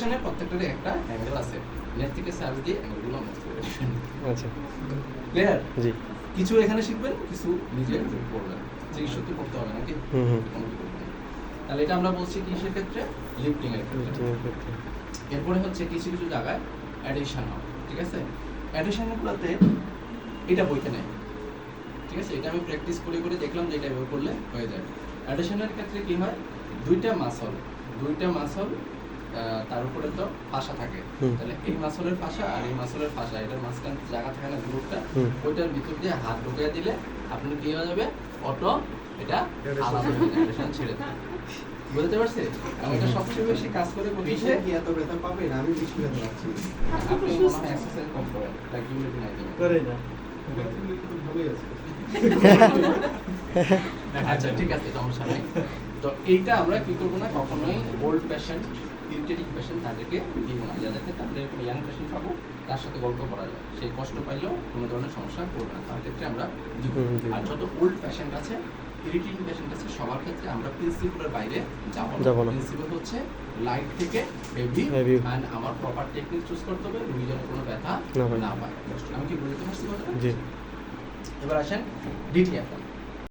অ্যাডাশনের প্রত্যেকটারই একটা অ্যাঙ্গেল আছে, নেট থেকে সার্চ দিয়ে অ্যাঙ্গেলগুলো নোট করে রাখবেন। আচ্ছা ক্লিয়ার? জি। কিছু এখানে শিখবেন, কিছু নিজে করবেন, যে সত্যি করতে হবে নাকি কোনো কি করবেন। তাহলে এটা আমরা বলছি কিসের ক্ষেত্রে, লিফটিং এর ক্ষেত্রে। এরপরে হচ্ছে কিছু কিছু জায়গায় অ্যাডিশন হবে, ঠিক আছে? অ্যাডিশনগুলোতে এটা বইতে নেই, ঠিক আছে? এটা আমি প্র্যাকটিস করে করে দেখলাম যে এটা এভাবে করলে হয়ে যায়। অ্যাডিশনের ক্ষেত্রে কি হয়, দুইটা মাসল তার উপরে তো ফাঁসা থাকে, তাহলে এই মাসলের ফাঁসা আর এই মাসলের ফাঁসা, এটার মাঝখানে জায়গা থাকে না গ্রুপটা, ওইটার ভিতর দিয়ে হাত ঢুকিয়ে দিলে আপনি কি হয়ে যাবে, অটো এটা আলাদা হয়ে যাবে, অ্যাডিশন ছেড়ে দেবে। বুঝতে পারছি? এবং এটা সবচেয়ে বেশি কাজ করে কোথায়, কি এত ব্যথা পাবেন? আমি বেশি ব্যথা পাচ্ছি। আপনি মনে হয় এক্সারসাইজ কম করেন, ফ্লেক্সিবিলিটি নাই দিবেন। করে না। ভালোই আছে। আচ্ছা ঠিক আছে, সমস্যা নেই। তো এইটা আমরা কি করবো না, কখনোই ওল্ড পেশেন্ট, ইরিটেটিং পেশেন্ট তাদেরকে দিব না, যাদেরকে তাদের এরকম ইয়াং পেশেন্ট পাবো তার সাথে গল্প করা যায়, সেই কষ্ট পাইলেও কোনো ধরনের সমস্যা করবে না, তার ক্ষেত্রে আমরা দিব। আর যত ওল্ড পেশেন্ট আছে, ইরিটেটিং পেশেন্ট আছে, সবার ক্ষেত্রে আমরা প্রিন্সিপালের বাইরে যাব না। প্রিন্সিপাল হচ্ছে লাইট থেকে হেভি, এন্ড আমার প্রপার টেকনিক চুজ করতে হবে, রোগী যেন কোনো ব্যথা না পায়। আমি কি বুঝতে পারছি কথাটা? জি। এবার আসেন ডিটিএফএল।